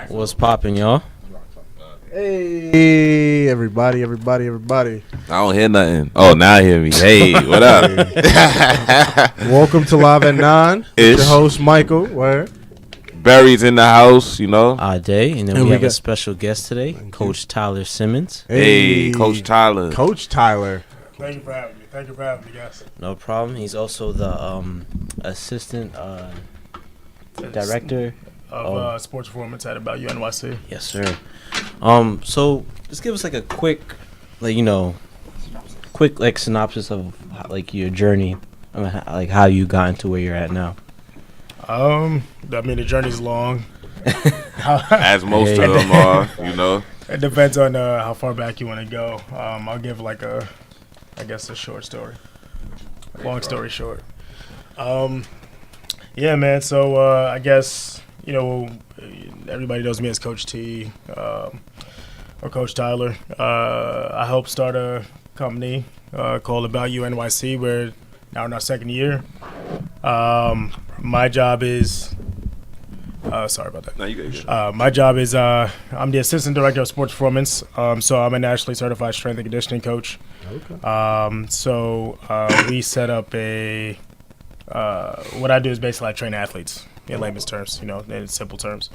What's poppin', y'all? Hey, everybody. I don't hear nothing. Oh, now I hear me. Hey, what up? Welcome to Live at 9. It's your host, Michael. Where? Barry's in the house, you know. Day, and then we have a special guest today, Coach Tyler Simmons. Hey, Coach Tyler. Coach Tyler. Thank you for having me, guys. No problem. He's also the assistant director of sports performance at about U NYC. Yes, sir. So just give us like a quick, synopsis of your journey, like how you got into where you're at now. I mean, the journey's long. As most of them are, you know. It depends on how far back you want to go. I'll give a short story. Long story short. Yeah, man. So I guess, everybody knows me as Coach T or Coach Tyler. I helped start a company called About U NYC. We're now in our second year. My job is sorry about that. No, you good. My job is I'm the assistant director of sports performance. So I'm a nationally certified strength and conditioning coach. Okay. We set up what I do is basically I train athletes in layman's terms, in simple terms.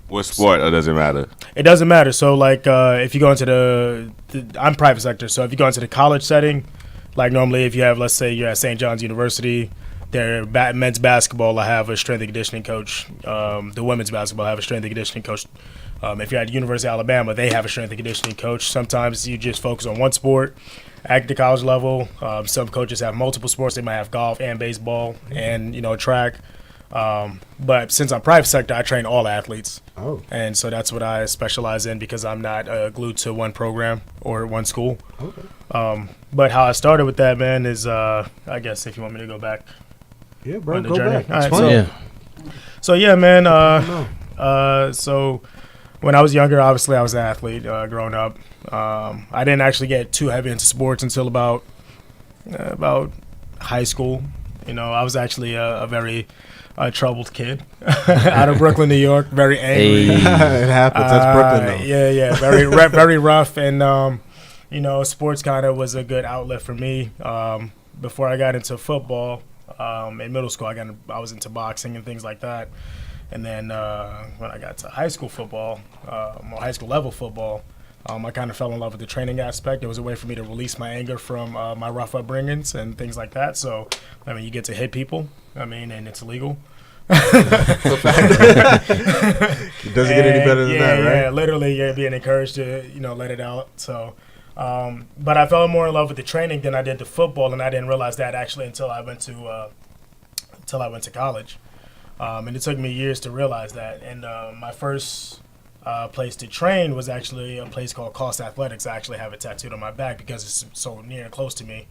What sport, or does it matter? It doesn't matter. So if you go into I'm private sector. So if you go into the college setting, like normally if you have, let's say you're at St. John's University, their men's basketball, I have a strength and conditioning coach. The women's basketball, I have a strength and conditioning coach. If you're at University of Alabama, they have a strength and conditioning coach. Sometimes you just focus on one sport. At the college level, some coaches have multiple sports. They might have golf and baseball and, track. But since I'm private sector, I train all athletes. Oh. And so that's what I specialize in because I'm not glued to one program or one school. Okay. But how I started with that, man, is I guess if you want me to go back. Yeah, bro, go back. All right, so yeah, man. So when I was younger, obviously I was an athlete growing up. I didn't actually get too heavy into sports until about high school. I was actually a very troubled kid out of Brooklyn, New York. Very angry. Hey. It happens. That's Brooklyn, though. Yeah. Very very rough, and sports kind of was a good outlet for me. Before I got into football. In middle school, I was into boxing and things like that. And then when I got to high school football, high school level football, I kind of fell in love with the training aspect. It was a way for me to release my anger from my rough upbringings and things like that. So, you get to hit people, and it's illegal. It doesn't get any better than that, right? Yeah, literally, you're being encouraged to, let it out. So, but I fell more in love with the training than I did the football, and I didn't realize that actually until I went to college. And it took me years to realize that. And my first place to train was actually a place called Cost Athletics. I actually have it tattooed on my back because it's so near and close to me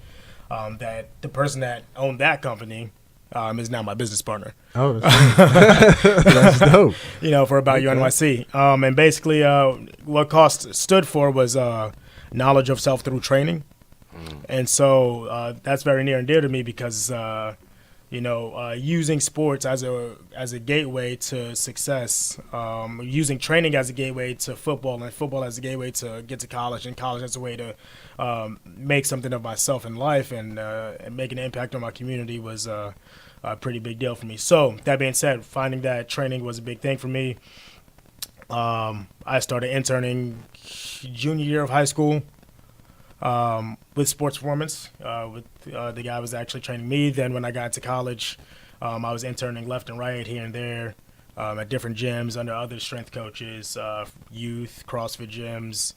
that the person that owned that company is now my business partner. Oh, that's dope. For About U NYC. And basically what Cost stood for was knowledge of self through training. And so that's very near and dear to me because using sports as a gateway to success, using training as a gateway to football, and football as a gateway to get to college, and college as a way to make something of myself in life and make an impact on my community was a pretty big deal for me. So that being said, finding that training was a big thing for me. I started interning junior year of high school with sports performance with the guy who was actually training me. Then when I got to college, I was interning left and right here and there at different gyms under other strength coaches, youth, CrossFit gyms,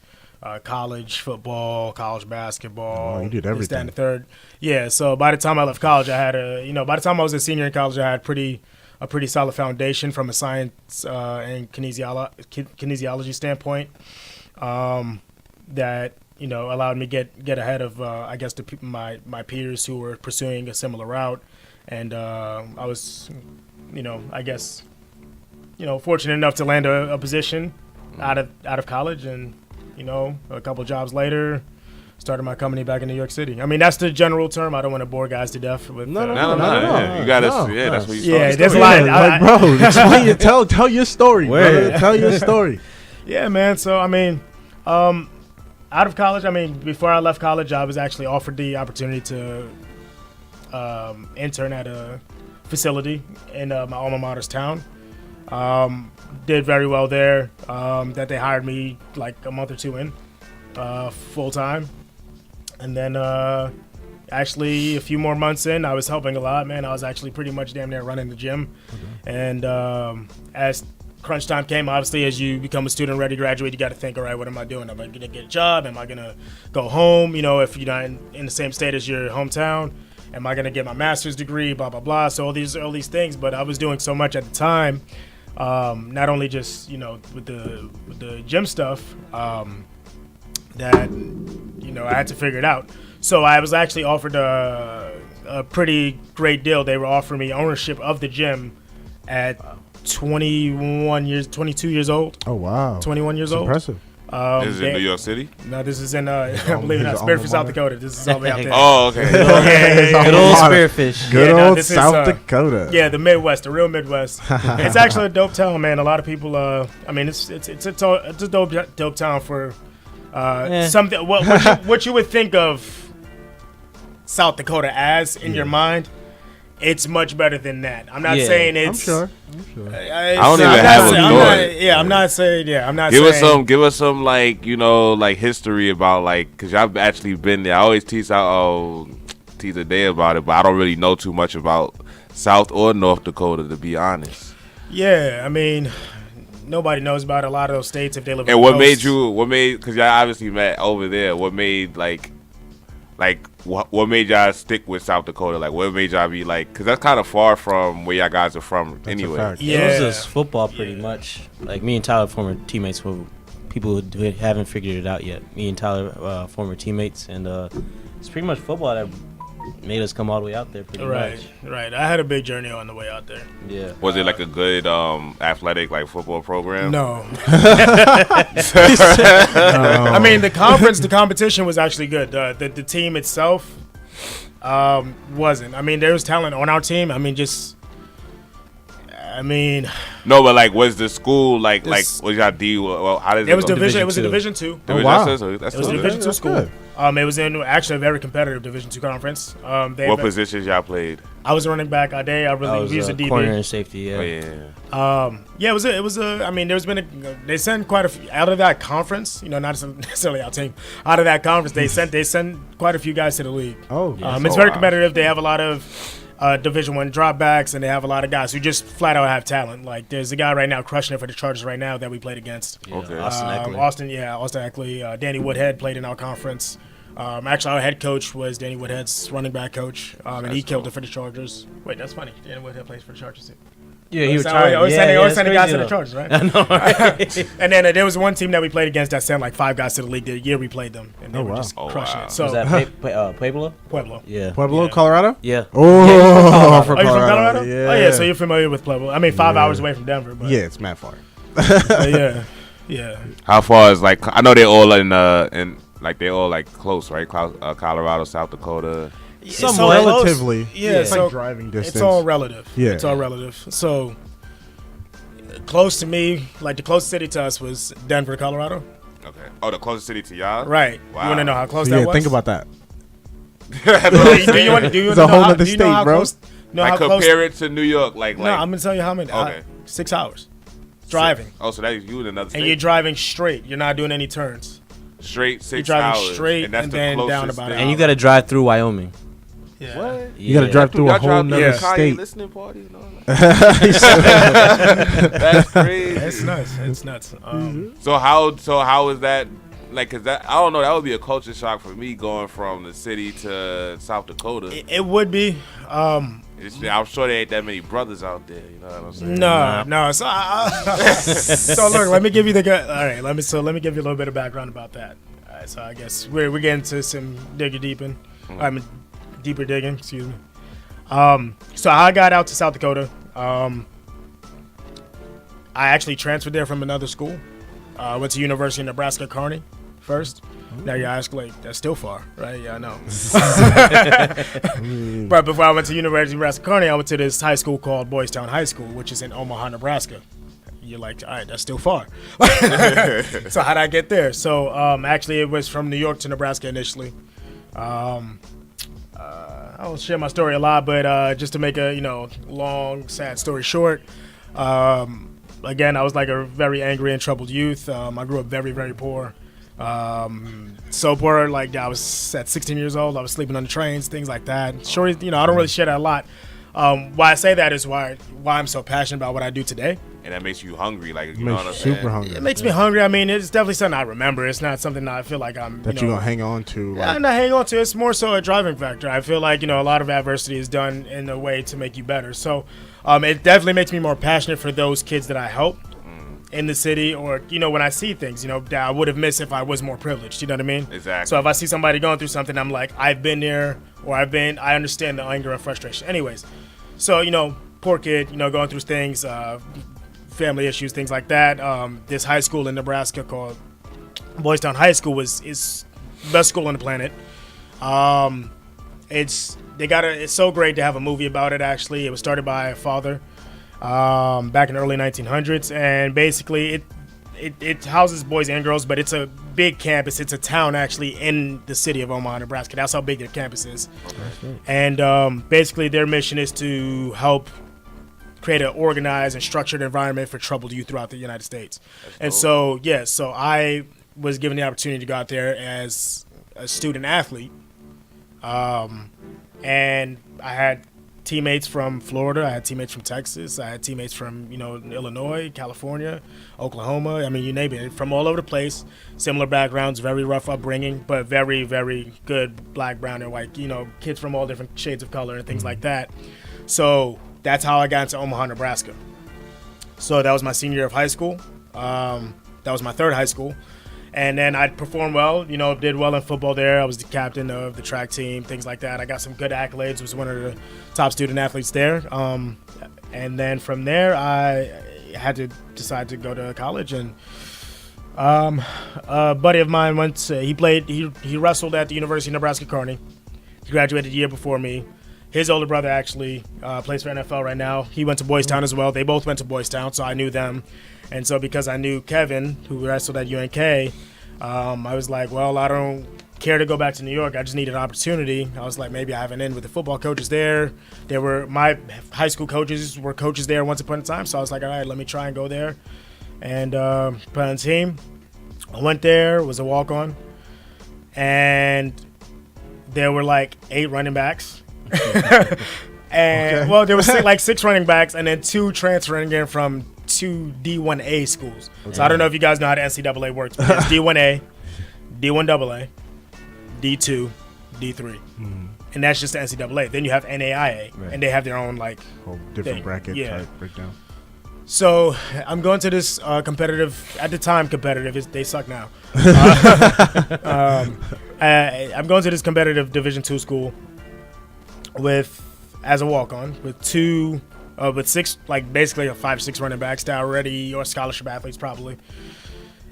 college football, college basketball. Oh, you did everything. And the third. Yeah, so by the time I left college, I had by the time I was a senior in college, I had a pretty solid foundation from a science and kinesiology standpoint that allowed me get ahead of I guess my peers who were pursuing a similar route, and I was fortunate enough to land a position out of college, and a couple jobs later started my company back in New York City. I mean, that's the general term. I don't want to bore guys to death with. No. Yeah. You gotta. Yeah, that's what you. Yeah, there's a Yeah, lot. like, bro, explain your tell your story, brother. Tell your story. Yeah, man. So I mean, out of college, I mean, before I left college, I was actually offered the opportunity to intern at a facility in my alma mater's town. Did very well there. That they hired me like a month or two in, full time, and then actually a few more months in, I was helping a lot. Man, I was actually pretty much damn near running the gym, and as crunch time came, obviously, as you become a student ready to graduate, you got to think, all right, what am I doing? Am I going to get a job? Am I going to go home? You know, if you're not in the same state as your hometown, am I going to get my master's degree? Blah blah blah. So all these things, but I was doing so much at the time. Not only just with the gym stuff, that I had to figure it out. So I was actually offered a pretty great deal. They were offering me ownership of the gym at 22 years old. Oh wow, 21 years That's old. impressive. This is in New York City. No, this is in believe it or not, Spearfish, South Dakota. This is all the way out there. Oh, okay. Good old Spearfish. Good Yeah, no, old this is, South Dakota. Yeah, the Midwest, the real Midwest. It's actually a dope town, man. A lot of people. I mean, it's a dope town for something. What you would think of South Dakota as in your mind. It's much better than that. I'm not saying it's. I'm sure. I don't even have a thought. I'm not saying. Yeah, I'm not. Give saying, us some like history about because I've actually been there. I always tease a day about it, but I don't really know too much about South or North Dakota, to be honest. Yeah, I mean, nobody knows about a lot of those states if they live. And on what the made coast. because y'all obviously met over there. What made what made y'all stick with South Dakota? Like, what made y'all be like? Because that's kind of far from where y'all guys are from, anyway. Yeah, It was just football pretty much. Like me and Tyler, former teammates, for people who haven't figured it out yet. Me and Tyler, former teammates, and it's pretty much football that made us come all the way out there. Pretty much. Right. I had a big journey on the way out there. Yeah. Was it like a good athletic football program? No. I mean, the competition was actually good. The team itself wasn't. I mean, there was talent on our team. I mean, no, but was the school was y'all D? Well, how did it was go? division. It was a Division II. Oh, wow. That's It was a still Division good. II school. good. It was in actually a very competitive Division II conference. What positions y'all played? I was a running back. We was a DB. Corner and safety. Yeah. Oh, yeah. Yeah, it was a. I mean, there's been they sent quite a few out of that conference. Not necessarily our team. Out of that conference, they sent quite a few guys to the league. Oh, It's very competitive. They have a lot of Division I dropbacks, and they have a lot of guys who just flat out have talent. Like there's a guy right now crushing it for the Chargers right now that we played against. Yeah, Okay. Austin Eckler. Austin Eckler. Danny Woodhead played in our conference. Actually, our head coach was Danny Woodhead's running back coach, and he killed it for the Chargers. Wait, that's funny. Danny Woodhead plays for the Chargers too. Yeah, he retired. retired. Always Yeah, sending it's guys to crazy the Chargers, right? I know, right? And then there was one team that we played against that sent like 5 guys to the league the year we played them, and they were wow. just Oh, crushing wow. it. So Was that Pueblo? Pueblo. Yeah. Pueblo, Yeah. Colorado. Yeah. Oh, Yeah, from Oh, you from Colorado? Yeah. Oh yeah, so you're familiar with Pueblo. I mean, 5 Yeah. hours away from Denver, but Yeah, it's mad far. yeah. How far is I know they're all in they're all close, right? Colorado, South Dakota. Some So relatively. close. Yeah, it's so like driving distance. It's all relative. Yeah. It's all relative. So close to me, like the closest city to us was Denver, Colorado. Okay. Oh, the closest city to y'all. Right. Wow. You want to know how close So, that yeah, was? think about that. Do you want to It's a whole know how, nother do you know state, how bro. close? Know how close? compare it to New York, No, I'm gonna tell you how many. Okay. 6 hours driving, Oh, so that's you in another state. and you're driving straight. You're not doing any turns. straight 6 You're driving hours, straight and that's and the then down closest about thing. an And you got to drive through Wyoming. Yeah. What? You got to drive through a Y'all whole drive nother through Yeah. Kanye state. listening party and all that. That's crazy. It's nuts. It's nuts. So how is that? Cause that, I don't know. That would be a culture shock for me going from the city to South Dakota. It would be. I'm sure there ain't that many brothers out there. You know what I'm saying? No. So, so look, let me give you the good. All right, let me give you a little bit of background about that. All right, so I guess we're getting to some deeper digging. Excuse me. So I got out to South Dakota. I actually transferred there from another school. I went to University of Nebraska Kearney first. Now you ask, like, that's still far, right? Yeah, I know. But before I went to University of Nebraska Kearney, I went to this high school called Boys Town High School, which is in Omaha, Nebraska. You're like, all right, that's still far. So how'd I get there? So actually, it was from New York to Nebraska initially. I don't share my story a lot, but just to make a long, sad story short, again, I was like a very angry and troubled youth. I grew up very, very poor. So poor, like I was at 16 years old. I was sleeping on the trains, things like that. Sure, I don't really share that a lot. Why I say that is why I'm so passionate about what I do today. And that makes you hungry, like, you know what I'm saying? Super hungry. It makes me hungry. I mean, it's definitely something I remember. It's not something that I feel like I'm that you're gonna hang on to. I'm not hanging on to. It's more so a driving factor. I feel like a lot of adversity is done in a way to make you better. So, it definitely makes me more passionate for those kids that I help in the city, or when I see things that I would have missed if I was more privileged. You know what I mean? Exactly. So if I see somebody going through something, I'm like, I've been there, or I understand the anger and frustration. Anyways, so poor kid, going through things. Family issues, things like that. This high school in Nebraska called Boys Town High School is the best school on the planet. It's so great to have a movie about it. Actually, it was started by a father back in the early 1900s, and basically it houses boys and girls, but it's a big campus. It's a town actually in the city of Omaha, Nebraska. That's how big their campus is. Okay. And basically their mission is to help create an organized and structured environment for troubled youth throughout the United States. And so I was given the opportunity to go out there as a student athlete. And I had teammates from Florida, I had teammates from Texas, I had teammates from, Illinois, California, Oklahoma, I mean, you name it, from all over the place, similar backgrounds, very rough upbringing, but very, very good black, brown, and white, kids from all different shades of color and things like that. So that's how I got into Omaha, Nebraska. So that was my senior year of high school. That was my third high school. And then I performed well, did well in football there. I was the captain of the track team, things like that. I got some good accolades, was one of the top student athletes there. And then from there, I had to decide to go to college. And a buddy of mine he wrestled at the University of Nebraska Kearney. He graduated a year before me. His older brother actually plays for NFL right now. He went to Boys Town as well. They both went to Boys Town, so I knew them. And so because I knew Kevin, who wrestled at UNK, I was like, well, I don't care to go back to New York. I just need an opportunity. I was like, maybe I have an in with the football coaches there. My high school coaches were coaches there once upon a time. So I was like, all right, let me try and go there and put on the team. I went there, was a walk-on, and there were like 8 running backs. And well, there was like 6 running backs, and then 2 transferring in from 2 D1A schools. So I don't know if you guys know how the NCAA works, but it's D1A, D1AA, D2, D3, and that's just the NCAA. Then you have NAIA, and they have their own whole different bracket type breakdown. So I'm going to this competitive, at the time competitive, they suck now. I'm going to this competitive Division II school as a walk-on with 6, basically 5-6 running backs that are already or scholarship athletes probably,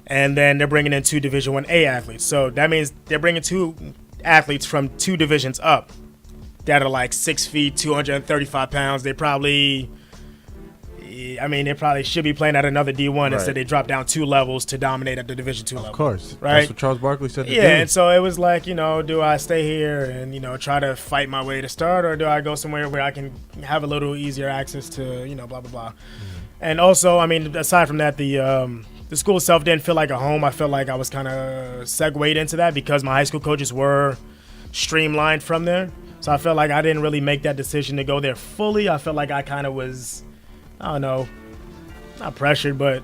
and then they're bringing in 2 Division I-A athletes. So that means they're bringing 2 athletes from 2 divisions up that are 6 feet, 235 pounds. They probably should be playing at another D1 instead they drop down 2 levels to dominate at the Division II level. Of course. Right? That's what Charles Barkley said to do. Yeah, and so it was do I stay here and, try to fight my way to start, or do I go somewhere where I can have a little easier access to, blah, blah, blah. And also, aside from that, the school itself didn't feel like a home. I felt like I was kind of segued into that because my high school coaches were streamlined from there. So I felt like I didn't really make that decision to go there fully. I felt like I kind of was, I don't know, not pressured, but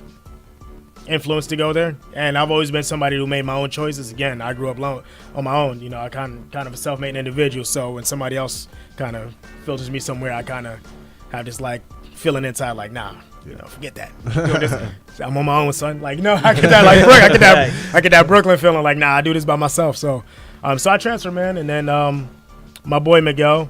influenced to go there. And I've always been somebody who made my own choices. Again, I grew up on my own. I kind of a self-made individual. So when somebody else kind of filters me somewhere, I kind of have this feeling inside nah, forget that. I'm on my own, son. I get that I get that Brooklyn feeling nah, I do this by myself. So I transferred, man. And then my boy Miguel,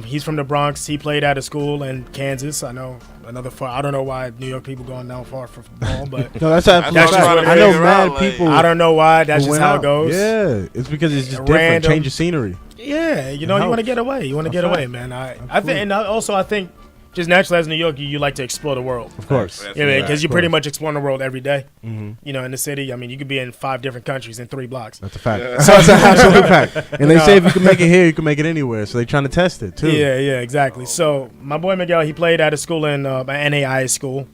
He's from the Bronx. He played at a school in Kansas. I know another far. I don't know why New York people going down far for football, but No, that's absolutely That's just right. what it I know is. mad Like, people. I don't know why. That's who just went how out. it goes. Yeah, it's because it's just different. Random. Change of scenery. Yeah, you know, you want to get away. You want to get away, man. I think, and also I think, just naturally as New York, you like to explore the world. Of course. Yeah, because you Of pretty course. much explore the world every day. Mhm. You know, in the city. I mean, you could be in 5 different countries in 3 blocks. That's a fact. That's an absolute fact. And they say if you can make it here, you can make it anywhere. So they're trying to test it too. Yeah, exactly. So my boy Miguel, he played at a school in an NAIA school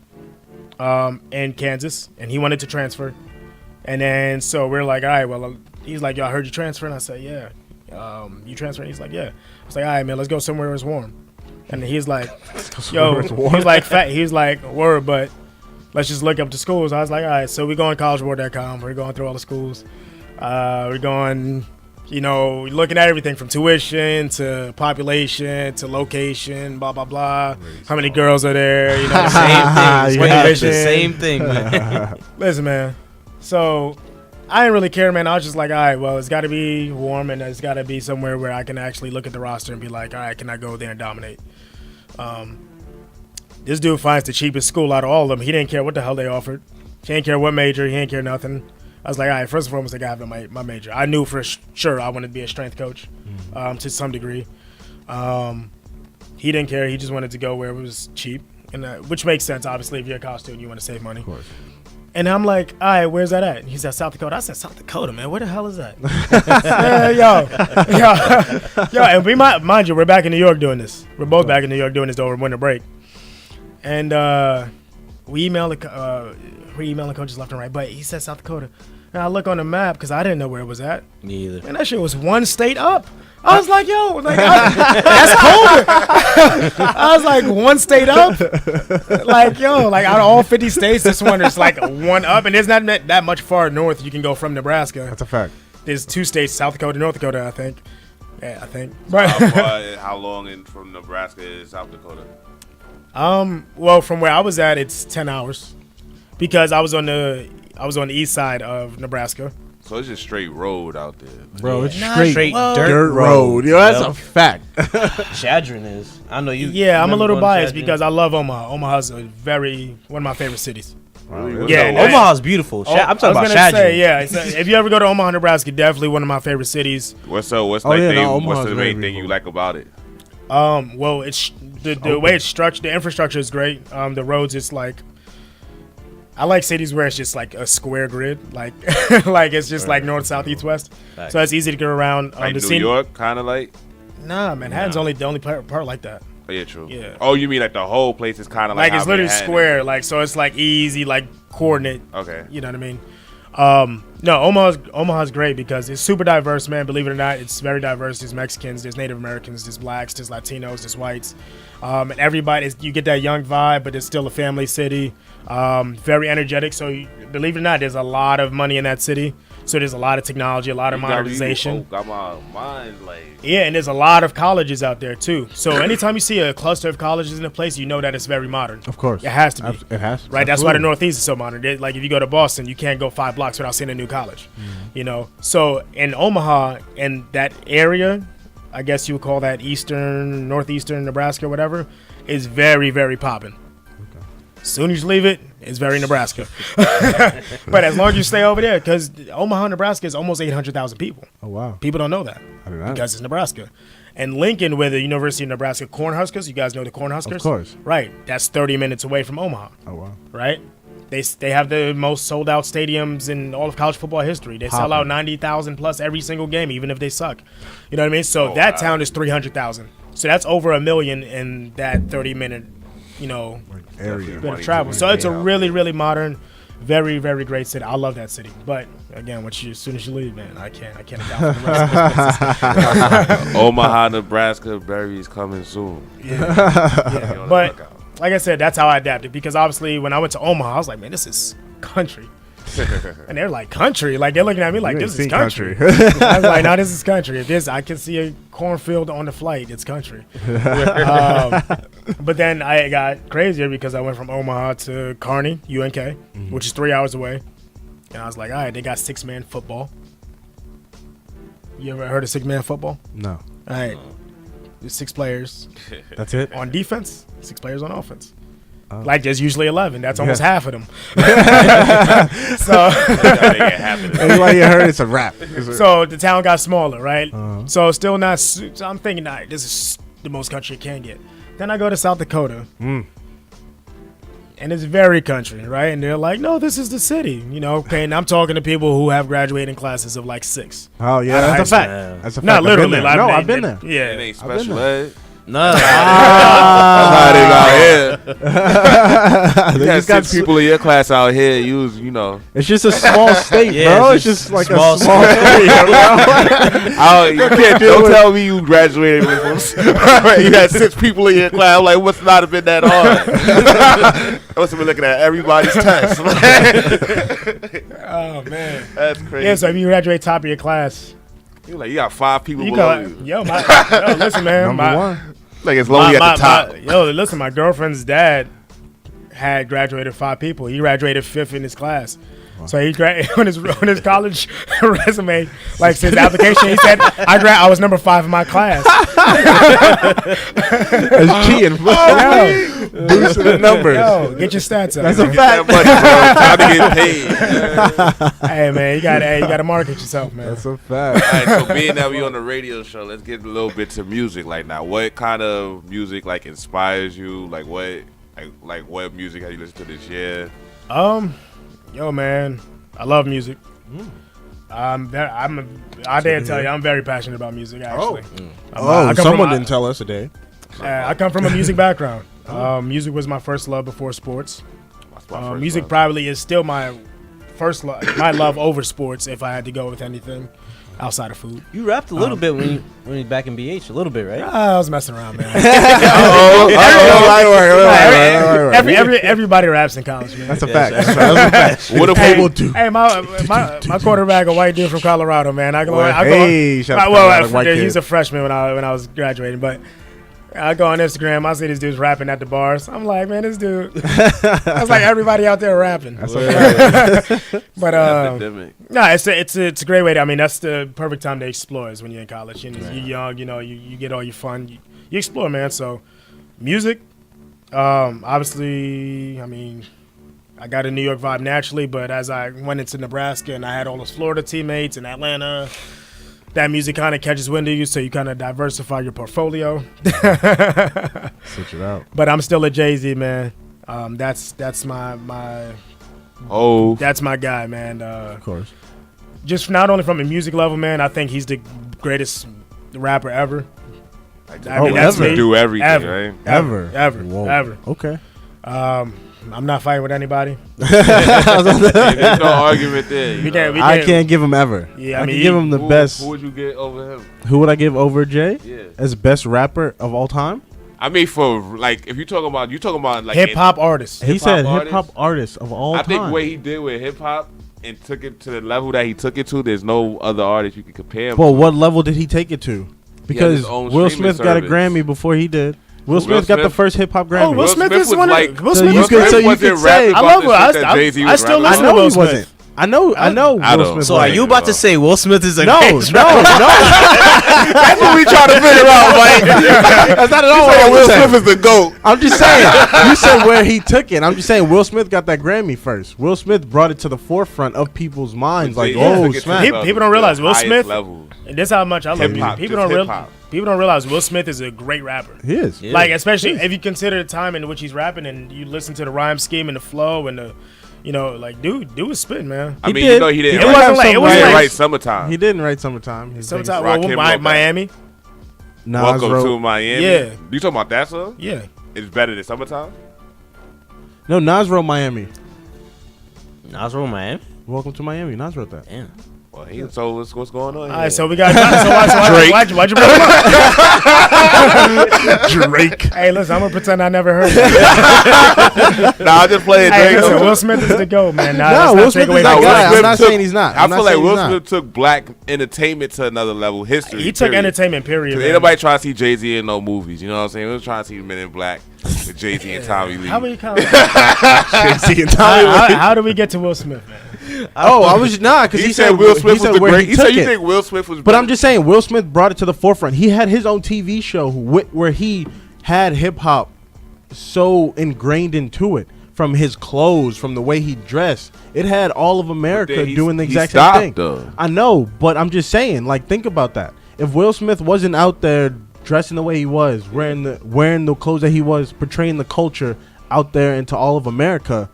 in Kansas, and he wanted to transfer. And then so we're like, all right, well, he's like, yo, I heard you transfer, and I said, yeah. You transfer? And he's like, yeah. I was like, all right, man, let's go somewhere where it's warm. And he's like, yo, he's like, fat. He's like, word, but let's just look up the schools. I was like, all right, so we go on collegeboard.com. We're going through all the schools. We're going, you know, looking at everything from tuition to population to location, blah, blah, blah. How many girls are there? You know, the Same thing. What Yeah, division? the same thing, man. Listen, man. So I didn't really care, man. I was just like, all right, well, it's got to be warm and it's got to be somewhere where I can actually look at the roster and be like, all right, can I go there and dominate? This dude finds the cheapest school out of all of them. He didn't care what the hell they offered. He didn't care what major. He didn't care nothing. I was like, all right, first and foremost, I got to have my major. I knew for sure I wanted to be a strength coach to some degree. He didn't care. He just wanted to go where it was cheap, and which makes sense, obviously, if you're a college student, you want to save money. Of course. And I'm like, all right, where's that at? He said, South Dakota. I said, South Dakota, man. Where the hell is that? Yo. And we mind you, we're back in New York doing this. We're both back in New York doing this over winter break. And we emailed the coaches left and right, but he said South Dakota. And I look on the map because I didn't know where it was at. Me either. And that shit was 1 state up. I was like, yo, like that's colder. I was like, 1 state up. Like, yo, like out of all 50 states, this one is like 1 up. And there's not that much far north you can go from Nebraska. That's a fact. There's 2 states, South Dakota, North Dakota, I think. Yeah, I think. How long from Nebraska is South Dakota? Well, from where I was at, it's 10 hours because I was on the east side of Nebraska. So it's just straight road out there. Bro, it's Not straight well, dirt road. Yo, that's Yep. a fact. Chadron is. I know you. Yeah, I'm a remember little going to biased Chadron? because I love Omaha. Omaha's one of my favorite cities. Really? Yeah, What's Omaha's beautiful. I'm talking about Chadron. Say, yeah. If you ever go to Omaha, Nebraska, definitely one of my favorite cities. what's Omaha's the very main thing you beautiful. like about it? Well, it's the way it's structured. The infrastructure is great. The roads, it's like I like cities where it's just like a square grid, like like it's just like north, south, east, west. Facts. So it's easy to get around. Like The New scene- York, kind of like? Nah, Manhattan's only the only part like that. Oh, yeah, true. Yeah. Oh, you mean like the whole place is kind of Like how it's literally Manhattan is? square, like so it's like easy, like coordinate. Okay. You know what I mean? No, Omaha's great because it's super diverse, man. Believe it or not, it's very diverse. There's Mexicans, there's Native Americans, there's blacks, there's Latinos, there's whites, and everybody. You get that young vibe, but it's still a family city. Very energetic. So believe it or not, there's a lot of money in that city. So there's a lot of technology, a lot of modernization. Got my mind like. Yeah, and there's a lot of colleges out there too. So anytime you see a cluster of colleges in a place, you know that it's very modern. Of course. It has to be. It has to. Right, that's why the Absolutely. Northeast is so modern. Like if you go to Boston, you can't go 5 blocks without seeing a new college. You know, so in Omaha and that area, I guess you would call that northeastern Nebraska, whatever, is very, very popping. As soon as you leave it, it's very Nebraska. But as long as you stay over there, because Omaha, Nebraska is almost 800,000 people. Oh wow. People don't know that I did not. because it's Nebraska. And Lincoln, where the University of Nebraska Cornhuskers, you guys know the Cornhuskers? Of course. Right, that's 30 minutes away from Omaha. Oh wow. Right? They have the most sold out stadiums in all of college football history. They sell out 90,000 plus every single game, even if they suck. You know what I mean? So that town is 300,000. So that's over 1 million in that 30-minute, Area. bit of travel. So it's a really, really modern, very, very great city. I love that city. But again, as soon as you leave, man, I can't account for the rest of the Omaha, Nebraska, berries coming soon. Yeah. But like I said, that's how I adapted because obviously when I went to Omaha, I was like, man, this is country. And they're like, country? Like, they're looking at me like, You this ain't is seen country. I was like, no, this is country. If I can see a cornfield on the flight, it's country. But then I got crazier because I went from Omaha to Kearney, UNK, which is 3 hours away. And I was like, all right, they got 6-man football. You ever heard of 6-man football? No. All right. There's 6 players That's it. on defense, 6 players on offense. Oh. Like there's usually 11. That's almost half of them. So That's why you heard it's a wrap. so the town got smaller, right? Uh-huh. So still not. So I'm thinking, all right, this is the most country it can get. Then I go to South Dakota, and it's very country, right? And they're like, no, this is the city, you know. Okay, and I'm talking to people who have graduating classes of like 6. Oh yeah, Out of that's a high fact. school. That's a fact. Not I've been literally. there. No, I've been there. It Yeah. ain't I've been special there. ed. No. That's how they got here. They You got just got 6 people in your class out here. You know. It's just a small state, Yeah, bro. it's It's just just like small a small area, bro. You can't don't tell me you graduated with you had 6 people in your class. I'm like, must not have been that hard. I must have been looking at everybody's test. Oh man. That's crazy. Yeah. So if you graduate top of your class, You like you got 5 people you below go. you. Yo, listen, man. Number one. Like it's lonely at the top. Listen, my girlfriend's dad had graduated 5 people. He graduated 5th in his class. So he on his college resume, like his application, he said, I was number 5 in my class. It's cheating, bro. Boosting the numbers. Yo, get your stats up. That's a man. fact. That much, bro. Time to get paid. Hey man, you gotta market yourself, man. That's a fact. All right, so being that we on the radio show, let's get a little bit to music. Like now, what kind of music like inspires you? Like what music have you listened to this year? Yo man, I love music. I dare tell you, I'm very passionate about music. Actually, I come Someone from, didn't tell us today. I come from a music background. Music was my first love before sports. That's my first Music love. probably is still my first love, my love over sports. If I had to go with anything outside of food, You rapped a little bit when you back in BH, a little bit, right? I was messing around, man. Everybody raps in college, man. That's a fact. That's a fact. What if People do. Hey, my quarterback, a white dude from Colorado, man. Hey, shout out to Colorado, white He's kid. a freshman when I was graduating, but I go on Instagram, I see these dudes rapping at the bars. I'm like, man, this dude. That's like everybody out there rapping. That's a fact. But epidemic. no, it's a great way. That's the perfect time to explore is when you're in college. You're young, you get all your fun. You explore, man. So music, obviously, I got a New York vibe naturally, but as I went into Nebraska and I had all those Florida teammates in Atlanta, that music kind of catches wind of you, so you kind of diversify your portfolio. Switch it out. But I'm still a Jay-Z, man. That's my that's my guy, man. Of course. Just not only from a music level, man. I think he's the greatest rapper ever. That's me. Do everything, Ever. right? Ever. Whoa. Ever. Okay. I'm not fighting with anybody. There's no argument there. I can't give him ever. Yeah, I can give him the best. Who would you get over him? Who would I give over Jay? Yeah. As best rapper of all time? I mean, for like, if you talking about like Hip hop artists. He said artist? hip hop artist of all I time. think what he did with hip hop and took it to the level that he took it to, there's no other artist you can compare him Well, to. what level did he take it to? Because his own Will streaming Smith got a service. Grammy before he did. Will Will Smith got the Smith? first hip hop Grammy. Oh, Will Smith Smith is was one like- of Will So Smith. you was could- great. so you wasn't could rapping say- about I love the Will. shit that Jay-Z I was still rapping listen I to know Will he wasn't. Smith. I know So Will Smith. So are you about to say Will Smith is a No, great no, no. That's what we trying to figure out, Mike. That's not at all what I Will was saying. Smith is the GOAT. I'm just saying. You said where he took it. I'm just saying Will Smith got that Grammy first. Will Smith brought it to the forefront of people's minds. Like, Jay-Z oh, took it to snap. the People don't realize Will highest Smith- level. And this is how much I love Hip-hop, music. just hip-hop. People don't realize Will Smith is a great rapper. He is. Yeah. Like, especially if you consider the time in which he's rapping and you listen to the rhyme scheme and the flow and the, like, dude was spitting, man. I He mean, did. you know, he didn't It write wasn't like- it wasn't like- right Summertime. He didn't write Summertime. He Sometimes, Rakim wrote that. Miami. Nas Welcome wrote, to Miami. Yeah. You talking about that song? Yeah. It's better than Summertime? No, Nas wrote Miami. Nas wrote Miami. Welcome to Miami. Nas wrote that. Damn. Well, so what's going on here? All right, so we got why'd you bring him up? Drake. Hey, listen, I'm gonna pretend I never heard that. Nah, I just playing Hey, Drake. listen, Will Smith is the GOAT, man. No, Will Smith is not Will guy. I'm Smith not took- saying he's not. I I'm not feel like saying Will he's not. Smith took black entertainment to another level. History. He took period. entertainment, period. 'Cause man. ain't nobody trying to see Jay-Z in no movies. You know what I'm saying? We was trying to see Men in Black with Jay-Z and Tommy Lee. How we come? Jay-Z and Tommy Lee. How do we get to Will Smith, man? Oh, I was not because He said Will Smith was the great. He said you think Will Smith was. But I'm just saying, Will Smith brought it to the forefront. He had his own TV show where he had hip hop so ingrained into it, from his clothes, from the way he dressed. It had all of America doing the exact same thing. Though. I know, but I'm just saying, like, think about that. If Will Smith wasn't out there dressing the way he was, wearing the clothes that he was, portraying the culture out there into all of America,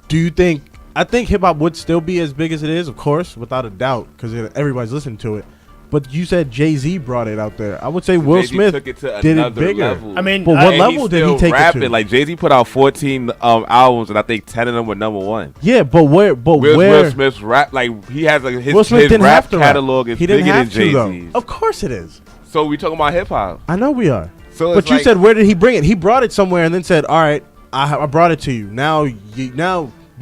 do you think? I think hip hop would still be as big as it is, of course, without a doubt, because everybody's listening to it. But you said Jay-Z brought it out there. I would say Will Smith took it to did it another bigger. level. I mean, But what level did he take it to? Like Jay-Z put out 14 albums, and I think 10 of them were #1. Yeah, but where? Will Smith's rap, like he has like Will Smith his didn't rap have to catalog rap. is He didn't bigger than have to, though. Jay-Z's. Of course it is. So we talking about hip hop. I know we are. So But it's you like- said, where did he bring it? He brought it somewhere and then said, all right, I brought it to you. Now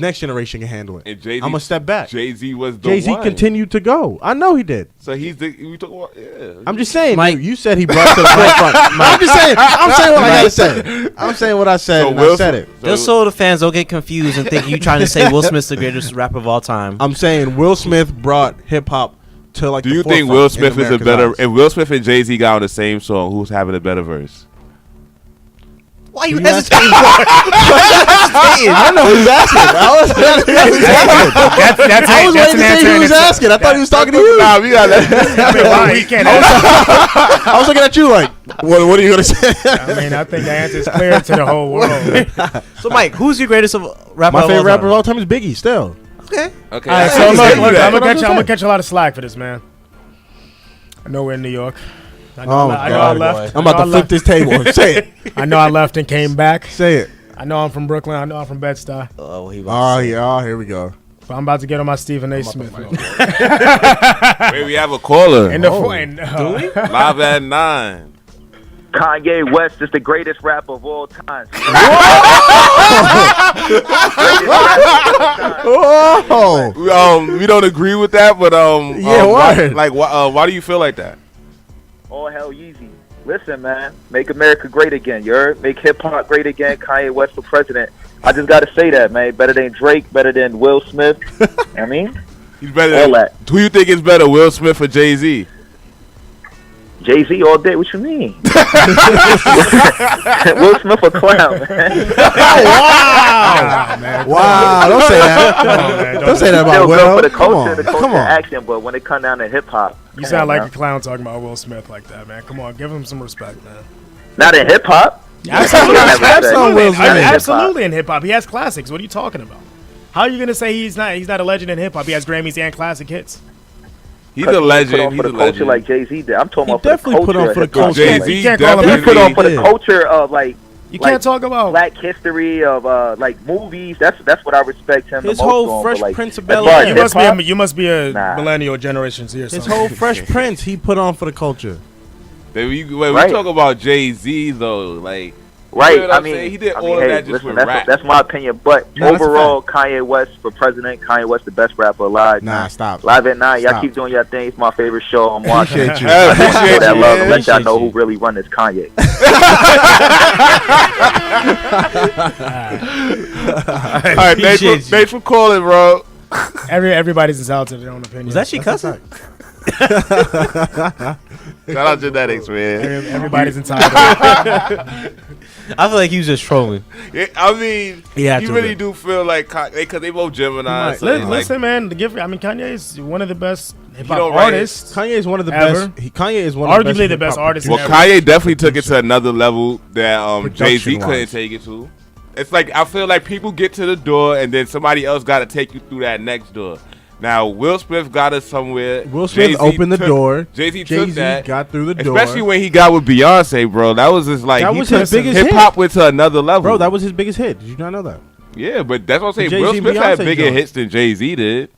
next generation can handle it. And Jay-Z, I'm going to step back. Jay-Z was the Jay-Z one. continued to go. I know he did. So he's the we talking about I'm just saying, Mike. you said he brought it to the forefront. I'm just saying. I'm saying what I got to say. I'm saying what I said, So and Will I said Smith- it. Just so the fans don't get confused and think you trying to say Will Smith's the greatest rapper of all time. I'm saying Will Smith brought hip-hop to, like, Do the you think forefront Will in Smith is a America's better? eyes. If Will Smith and Jay-Z got on the same song, who's having a better verse? Why you You asked- hesitating? I know who's asking. I was waiting to see who was asking. I thought he was talking to you. Nah, we got that. You can't answer. I was looking at you like, what are you going to say? I mean, I think the answer is clear to the whole world. So, Mike, who's your greatest rapper My of all favorite rapper time? of all time is Biggie, still. Okay. Okay. All right, I so can look, see I'm that. gonna catch a lot of slack for this, man. I know we're in New York. I know, Oh, I know I God, left. I'm about to flip this table. Say it. I know I left and came back. Say it. I know I'm from Brooklyn. I know I'm from Bed-Stuy. Oh, he about Oh, to say. yeah. Oh, here we go. But I'm about to get on my Stephen A. Smith. Wait, we have a caller. And the Oh. Live at 9. Kanye West is the greatest rapper of all time. Oh. We don't agree with that, but Yeah, why? Why do you feel like that? All hell Yeezy. Listen, man, make America great again. You heard? Make hip hop great again. Kanye West for president. I just got to say that, man. Better than Drake, better than Will Smith. I mean, He's better. All that. Who you think is better, Will Smith or Jay-Z? Jay-Z all day. What you mean? Will Smith a clown, man. Wow. Don't say that. Don't say that Still about good for Will. the Come culture, on. the culture Come on. action, but when it come down to hip hop, You sound like a clown talking about Will Smith like that, man. Come on, give him some respect, man. not in hip hop. Absolutely, on Will Smith. absolutely in hip hop. He has classics. What are you talking about? How are you gonna say he's not a legend in hip hop? He has Grammys and classic hits. He's a Put legend. on He's for a the culture legend. like Jay-Z did. I'm talking He about for the definitely put culture. on for the of hip-hop. culture. Jay-Z You can't call him definitely He put on for the Yeah. culture of like You Like, can't talk about Black history of like movies. That's what I respect him His the most whole on, Fresh but, like, Prince of as Bel far as Air. hip-hop, you must be a Nah. millennial generation Z or His something. whole Fresh Prince he put on for the culture. We Right. talk about Jay-Z though, like right? you know what I I'm mean, saying? He did I all mean, of hey, that just listen, with that's, rap. that's my opinion. But No, that's a overall, Kanye West for president. Kanye West the best rapper alive. Nah, stop. Live at 9. Y'all Stop. keep doing your thing. It's my favorite show. I'm watching. Appreciate you. I appreciate Show that you, love man. and let y'all know Appreciate who really run this Kanye. All right, thanks for calling, bro. Everybody's entitled to their own opinion. Was that she That's a cussing? fact. Shout out genetics, man. Everybody's entitled. I feel like he was just trolling. Yeah, I mean, He had you to, really man. do feel like because they both Gemini. Right. So Listen, like, listen, man. Kanye is one of the best hip hop don't write it. artists. Kanye is one of the Ever. best. Kanye is one of Arguably the hip-hop best artist well, ever. Kanye definitely took it to another level that Jay-Z couldn't Production-wise. take it to. It's like I feel like people get to the door and then somebody else got to take you through that next door. Now Will Smith got us somewhere. Will Smith Jay-Z opened the door. Jay-Z took that. got through the door. Especially when he got with Beyonce, bro. That was just like That he was took his biggest hip hit. hop went to another level, Bro, that was his biggest hit. Did you not know that? yeah. But that's what I'm saying. The Will Jay-Z Smith had Beyonce bigger joint. hits than Jay-Z did,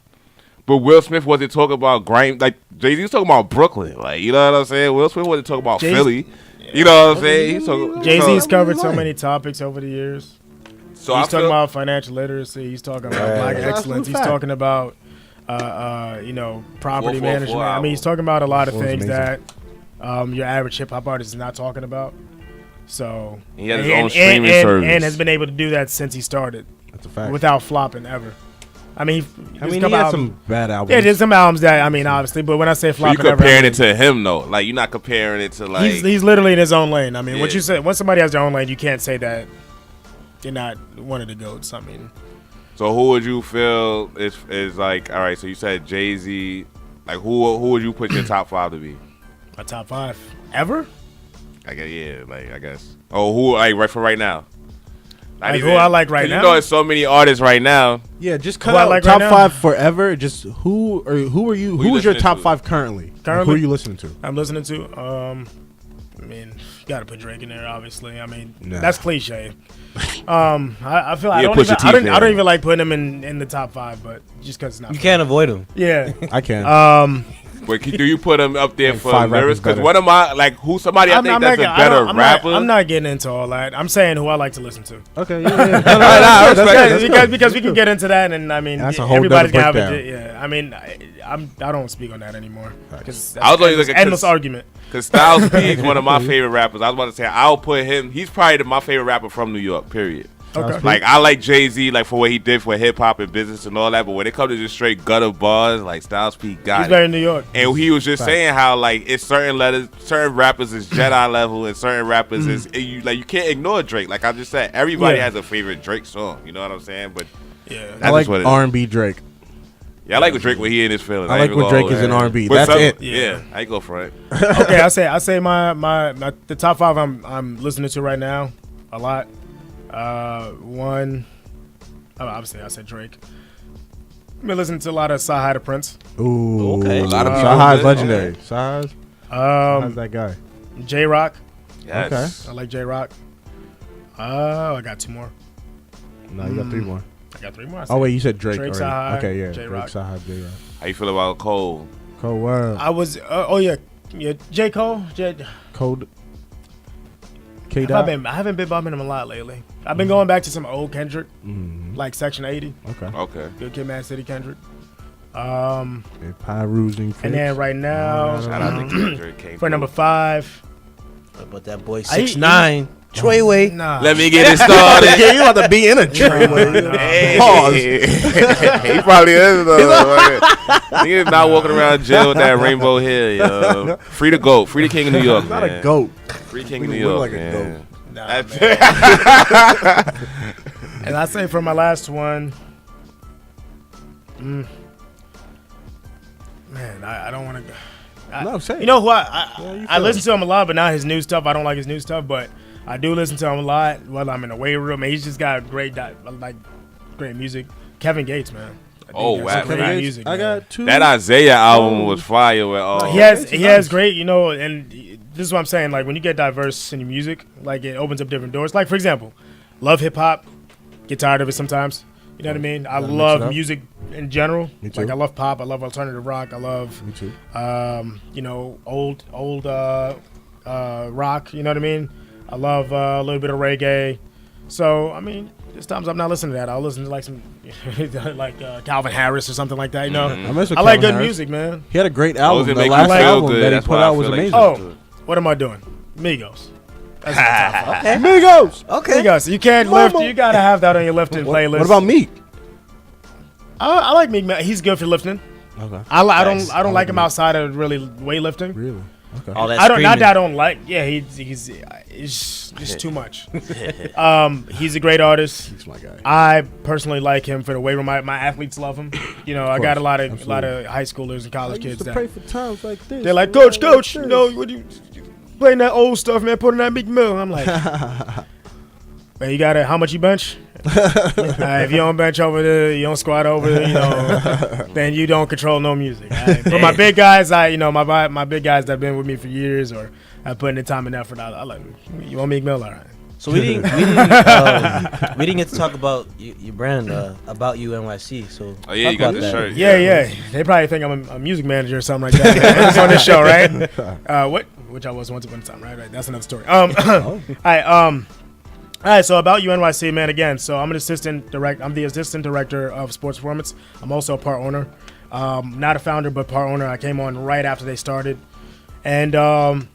but Will Smith wasn't talking about grime. Like Jay-Z was talking about Brooklyn. Like you know what I'm saying. Will Smith wasn't talking about Jay-Z- Philly. You know what I'm saying. He's talking, Jay-Z's so, covered so many topics over the years. so I He's talking feel, about financial literacy. He's talking about black That's excellence. He's fact. talking about, property 444 management. I mean, he's talking about a lot of That was things amazing. that your average hip hop artist is not talking about. So He had his own streaming service. and has been able to do that since he started That's a fact. without flopping ever. I mean, he had some bad albums. Yeah, there's some albums that obviously. But when I say flop, you comparing it to him though. Like you're not comparing it to like he's literally in his own lane. I mean, what you say once somebody has their own lane, you can't say that they're not one of the GOATs. I mean, so who would you feel is like? All right, so you said Jay-Z. Like who would you put your top 5 to be? my top 5 ever. I guess. Oh, who like right for right now? Not Like who I like right now? You know, there's so many artists right now. Yeah, just cut Who I out like top right now? 5 forever. Just who are you? Who you Who's your listening top to? 5 currently? Currently? Who are you listening to? I'm listening to. I mean, you gotta put Drake in there, obviously. I mean, Nah. that's cliche. I feel I Yeah, don't Pusha even, T I don't, fan. I don't even like putting him in the top 5, but just because it's not. You can't avoid him. Yeah. I can. But do you put him up there Like for 5 rappers lyrics? Because better. one of my like somebody I think that's a better rapper. I'm not getting into all that. I'm saying who I like to listen to. Okay. Yeah. No, I that's respect good, it. Because we can get into that, and I mean, That's a whole everybody's nother gonna have breakdown. it. Yeah. I mean, I don't speak on that anymore because I was only looking endless argument. Because Styles P is one of my favorite rappers. I was about to say I'll put him. He's probably my favorite rapper from New York. Period. Okay. Like I like Jay-Z, like for what he did for hip hop and business and all that. But when it comes to just straight gutter bars, like Styles P got He's it. very New York. And he was just saying how like it's certain rappers is Jedi level, and certain rappers is you can't ignore Drake. Like I just said, everybody Yeah. has a favorite Drake song. You know what I'm saying? But Yeah. that's I like just what it is. R&B Drake. Yeah, I like with Drake when he in his feelings. I like ain't when gonna Drake hold is in that. R&B. But That's it. Yeah, I go for it. Okay, I say my the top 5 I'm listening to right now a lot. One, obviously I said Drake. I've been listening to a lot of Sahai the Prince. Ooh. Okay. A lot of people Sahai's did. legendary. Sahai's that guy. J Rock. Yes. I like J Rock. I got 2 more. No, you got 3 more. I got 3 more. Oh wait, you said Drake. Drake, already. Sahai, Okay, yeah. J-Rock. Drake, Sahai, J-Rock. How you feel about Cole? Cold World. I was. J Cole. Cold. K. I haven't been bumping him a lot lately. I've been going back to some old Kendrick, Mm-hmm. like Section 80. Okay. Okay. Good Kid, Mad City Kendrick. And Perusing. And then right now, Shout out to Kendrick. Came for through. number 5. What about that boy I- 6'9"? Treyway. Nah. Let me get it started. Yeah, you about to be in a train. Hey. Pause. He probably is though. He is not walking around jail with that rainbow hair, yo. Free the GOAT. Free the King of New York. Not man. a goat. Free King of We New look York. like a man. Nah, That's- man. And I say for my last one, man, I don't want to go. No, I'm saying. You know who you I feel listen to him a lot, but not his new stuff. I don't like his new stuff, but I do listen to him a lot while I'm in the weight room. And he's just got great music. Kevin Gates, man. I think Oh, he has wow. some Kevin great Gates, music, I man. got 2. That Isaiah album was fire. With He Gates is has nice. great, and this is what I'm saying. Like when you get diverse in your music, like it opens up different doors. Like for example, love hip hop, get tired of it sometimes. You know what I mean? I Gotta mix it love up. music in general. Me too. Like I love pop, I love alternative rock, I love Me too. old rock. You know what I mean? I love a little bit of reggae. So I mean, there's times I'm not listening to that. I'll listen to like some like Calvin Harris or something like that. You know, I mess with I like Calvin good Harris. music, man. He had a great Those album. that The make you last feel album good. that he That's put why I out feel was like amazing. Oh, what am I doing? Migos. That's my top 5. Okay. Migos. Okay. Migos. You can't Mama. lift. You gotta have that on your lifting playlist. What about Meek? I like Meek. He's good for lifting. Okay. I Nice. don't like him outside of really weightlifting. Really? Okay. All that I don't. Not screaming. that I don't like. Yeah, he's just too much. He's a great artist. He's my guy. I personally like him for the weight room. My athletes love him. You know, I got a lot of absolutely. high schoolers and college kids that for times like this. they're like, Coach, you know, what you playing that old stuff, man? Put in that Meek Mill. I'm like, man, you gotta. How much you bench? If you don't bench over there, you don't squat over there, you know, then you don't control no music. But my big guys, my big guys that have been with me for years or have put in the time and effort, I like. You want Meek Mill, all right? So we didn't get to talk about your brand about U NYC. So Oh yeah, talk you got about the that. shirt. Yeah. They probably think I'm a music manager or something like that. It's on this show, right? Which I was once upon a time, right? That's another story. All right, so about U NYC, man. Again, so I'm the assistant director of sports performance. I'm also a part owner, not a founder, but part owner. I came on right after they started, and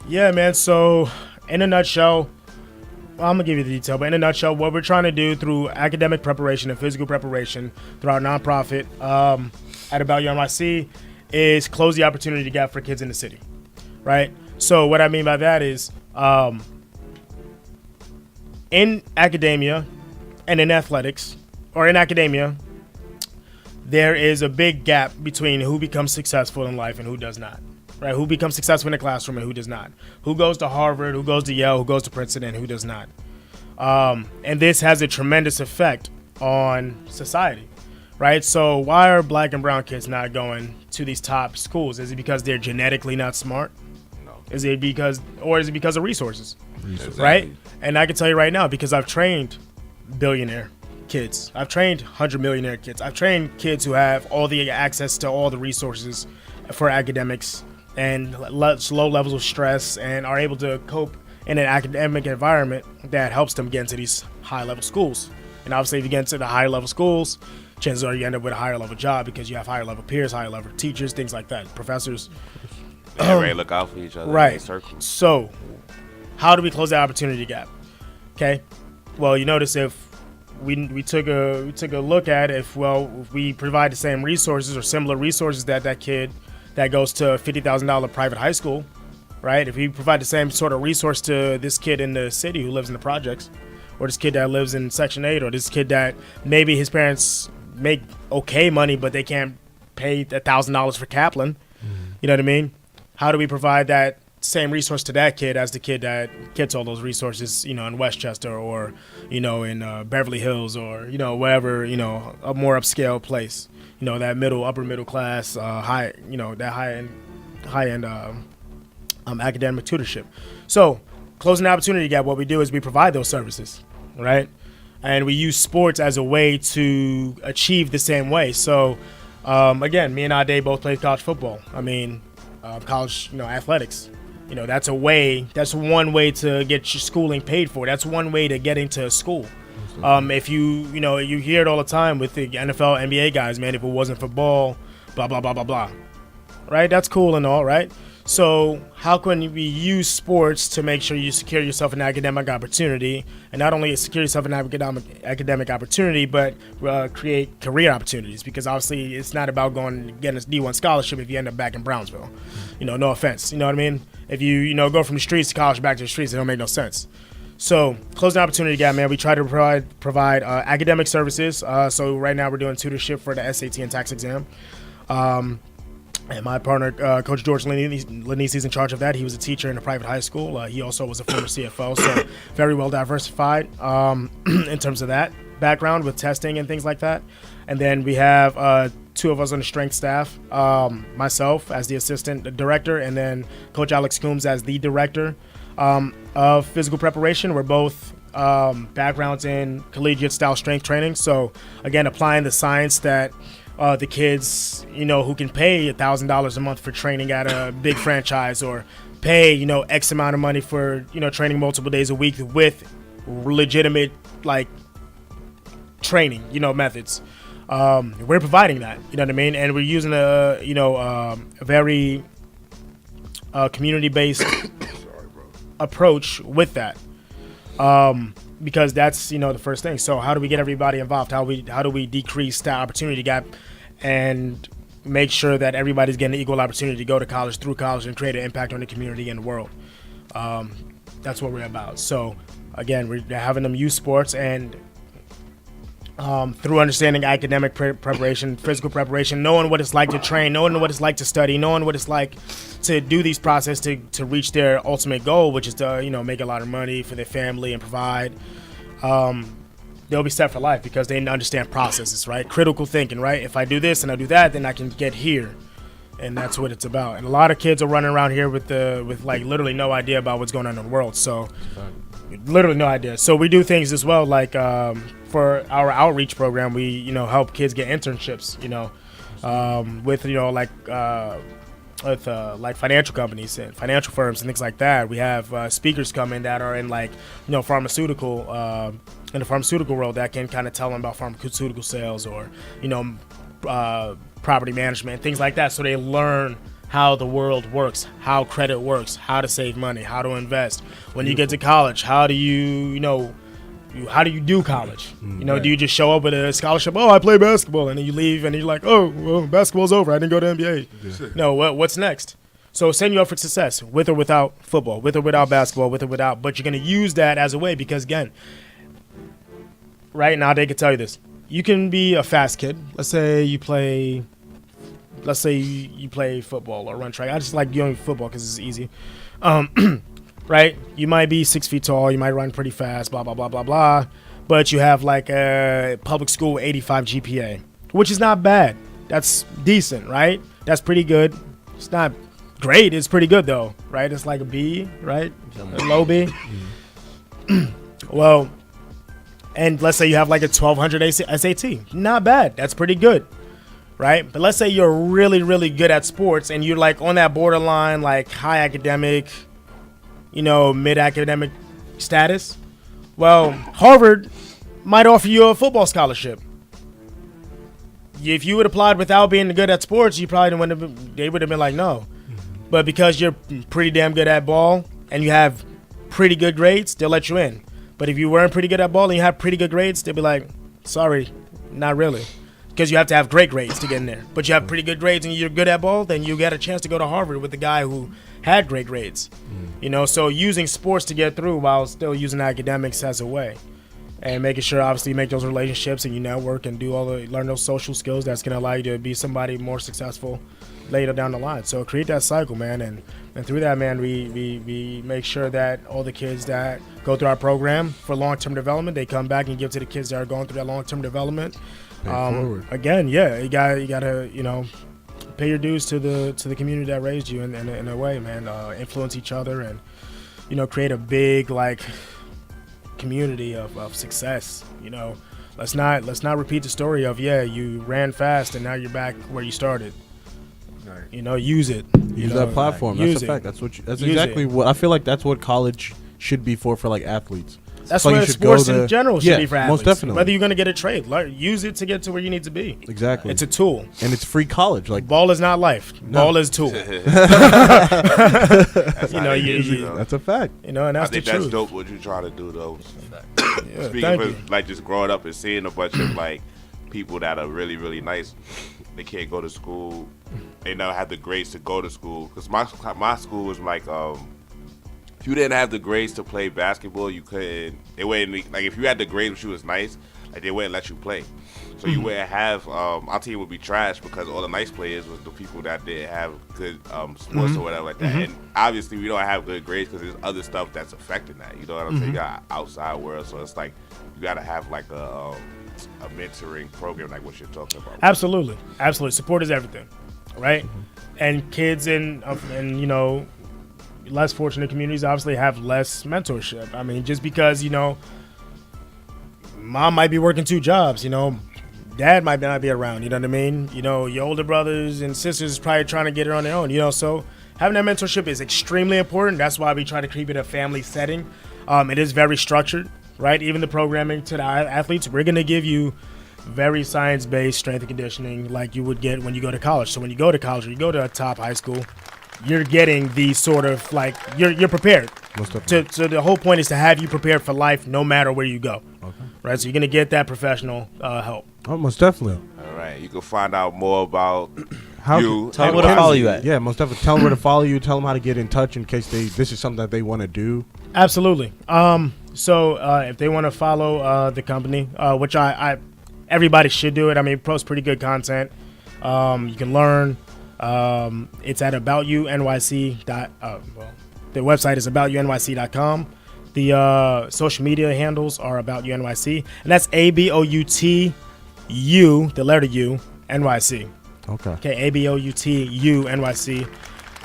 yeah, man. So in a nutshell, I'm gonna give you the detail, but in a nutshell, what we're trying to do through academic preparation and physical preparation through our nonprofit at About U NYC is close the opportunity gap for kids in the city, right? So what I mean by that is in academia and in athletics, or in academia, there is a big gap between who becomes successful in life and who does not. Right, who becomes successful in the classroom and who does not? Who goes to Harvard? Who goes to Yale? Who goes to Princeton? And who does not? And this has a tremendous effect on society, right? So why are black and brown kids not going to these top schools? Is it because they're genetically not smart? No. Is it because of resources? Exactly. Right? And I can tell you right now, because I've trained billionaire kids, I've trained 100-millionaire kids, I've trained kids who have all the access to all the resources for academics and low levels of stress and are able to cope in an academic environment that helps them get into these high-level schools. And obviously, if you get into the high-level schools, chances are you end up with a higher-level job because you have higher-level peers, higher-level teachers, things like that, professors. Everybody look out for each other. Right. In circles. So, how do we close that opportunity gap? Okay. Well, you notice if we took a look at if we provide the same resources or similar resources that kid that goes to a $50,000 private high school, right? If we provide the same sort of resource to this kid in the city who lives in the projects, or this kid that lives in Section 8, or this kid that maybe his parents make okay money, but they can't pay $1,000 for Kaplan, you know what I mean? How do we provide that same resource to that kid as the kid that gets all those resources, in Westchester or, in Beverly Hills or, wherever, a more upscale place? That upper middle class, high, that high end academic tutorship. So, closing the opportunity gap, what we do is we provide those services, right? And we use sports as a way to achieve the same way. So, again, me and Ade both played college football. I mean, college, athletics. That's one way to get your schooling paid for. That's one way to get into school. If you hear it all the time with the NFL, NBA guys, man, if it wasn't for ball, blah, blah, blah, blah, blah. Right? That's cool and all, right? So how can we use sports to make sure you secure yourself an academic opportunity, and not only secure yourself an academic opportunity, but create career opportunities? Because obviously it's not about getting a D1 scholarship if you end up back in Brownsville. No offense. You know what I mean? If you go from the streets to college back to the streets, it don't make no sense. So closing opportunity gap, man. We try to provide academic services. So right now we're doing tutorship for the SAT and tax exam. And my partner, Coach George Lanisi, is in charge of that. He was a teacher in a private high school. He also was a former CFO, so very well diversified in terms of that background with testing and things like that. And then we have two of us on the strength staff, myself as the assistant director, and then Coach Alex Coombs as the director of physical preparation. We're both backgrounds in collegiate style strength training. So again, applying the science that the kids, who can pay $1,000 a month for training at a big franchise, or pay, X amount of money for, training multiple days a week with legitimate, training, methods. We're providing that, you know what I mean? And we're using a very community-based approach with that. Because that's, the first thing. So how do we get everybody involved? How do we decrease that opportunity gap and make sure that everybody's getting an equal opportunity to go to college, through college, and create an impact on the community and the world? That's what we're about. So again, we're having them use sports, and through understanding academic preparation, physical preparation, knowing what it's like to train, knowing what it's like to study, knowing what it's like to do these processes to reach their ultimate goal, which is to make a lot of money for their family and provide. They'll be set for life because they understand processes, right? Critical thinking, right? If I do this and I do that, then I can get here, and that's what it's about. And a lot of kids are running around here with literally no idea about what's going on in the world. So literally no idea. So we do things as well, like for our outreach program, we help kids get internships, with financial companies and financial firms and things like that. We have speakers come in that are in pharmaceutical in the pharmaceutical world that can kind of tell them about pharmaceutical sales or property management, things like that, so they learn how the world works, how credit works, how to save money, how to invest. When you get to college, how do you do college? Do you just show up with a scholarship? Oh, I play basketball, and then you leave, and you're like, oh, well, basketball's over. I didn't go to NBA. Yeah. No, what's next? So setting you up for success, with or without football, with or without basketball, with or without. But you're going to use that as a way because, again, right now they can tell you this. You can be a fast kid. Let's say you play football or run track. I just like doing football because it's easy. Right? You might be 6 feet tall. You might run pretty fast, blah, blah, blah, blah, blah. But you have like a public school 85 GPA, which is not bad. That's decent, right? That's pretty good. It's not great. It's pretty good, though, right? It's like a B, right? A low B. Well, and let's say you have like a 1200 SAT. Not bad. That's pretty good, right? But let's say you're really, really good at sports and you're like on that borderline, like high academic, mid-academic status. Well, Harvard might offer you a football scholarship. If you had applied without being good at sports, you probably they would have been like, no. But because you're pretty damn good at ball and you have pretty good grades, they'll let you in. But if you weren't pretty good at ball and you have pretty good grades, they'll be like, sorry, not really. Because you have to have great grades to get in there. But you have pretty good grades and you're good at ball, then you get a chance to go to Harvard with the guy who had great grades. So using sports to get through while still using academics as a way. And making sure, obviously, you make those relationships and you network and learn those social skills that's going to allow you to be somebody more successful later down the line. So create that cycle, man. And through that, man, we make sure that all the kids that go through our program for long-term development, they come back and give to the kids that are going through that long-term development. Again, yeah, you got to, pay your dues to the community that raised you in a way, man. Influence each other and, create a big, community of success. Let's not repeat the story of you ran fast and now you're back where you started. Use it. Use that platform. That's a fact. That's exactly what I feel like. That's what college should be for athletes. That's what sports in general should be for athletes. Most definitely. Whether you're going to get a trade, use it to get to where you need to be. Exactly. It's a tool. And it's free college. Ball is not life. No. Ball is tool. That's a fact. And that's I think the that's truth. dope what you try to do, though. Yeah, Speaking of just growing up and seeing a bunch of people that are really, really nice. They can't go to school. They never have the grades to go to school. Because my school was if you didn't have the grades to play basketball, you couldn't. They wouldn't if you had the grades, which was nice, they wouldn't let you play. So you wouldn't have. Our team would be trash because all the nice players was the people that didn't have good sports or whatever like that. And obviously we don't have good grades because there's other stuff that's affecting that. You know what I'm saying? You got outside world, so it's you got to have a mentoring program like what you're talking about. Absolutely. Support is everything, right? And kids in less fortunate communities obviously have less mentorship. I mean, just because mom might be working 2 jobs, dad might not be around. You know what I mean? Your older brothers and sisters is probably trying to get it on their own. So having that mentorship is extremely important. That's why we try to keep it a family setting. It is very structured. Right, even the programming to the athletes, we're gonna give you very science-based strength and conditioning like you would get when you go to college. So when you go to college or you go to a top high school, you're getting these sort of you're prepared. So the whole point is to have you prepared for life no matter where you go. Okay. Right, so you're gonna get that professional help. Oh, most definitely. All right, you can find out more about you. Tell them where to follow you at. Yeah, most definitely. Tell them where to follow you. Tell them how to get in touch in case this is something that they want to do. Absolutely. So if they want to follow the company, which everybody should do it. I mean, post pretty good content. You can learn. It's at aboutyounyc. The website is aboutyounyc.com. The social media handles are About You NYC, and that's ABOUTU, the letter U, NYC. Okay, ABOUTU NYC.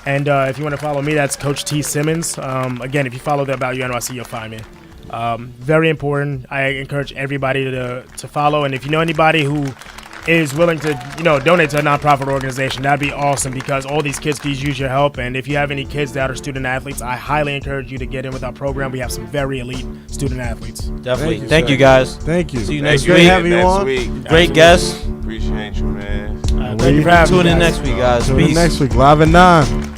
And if you want to follow me, that's Coach T. Simmons. Again, if you follow the About You NYC, you'll find me. Very important. I encourage everybody to follow. And if you know anybody who is willing to, donate to a nonprofit organization, that'd be awesome because all these kids could use your help. And if you have any kids that are student athletes, I highly encourage you to get in with our program. We have some very elite student athletes. Definitely. Thank you guys. Thank you. See you next week. week. Having you on. Great guests. Appreciate you, man. Thank you for having me. Tune in guys. next week, guys. Tune in Peace. next week, live at 9.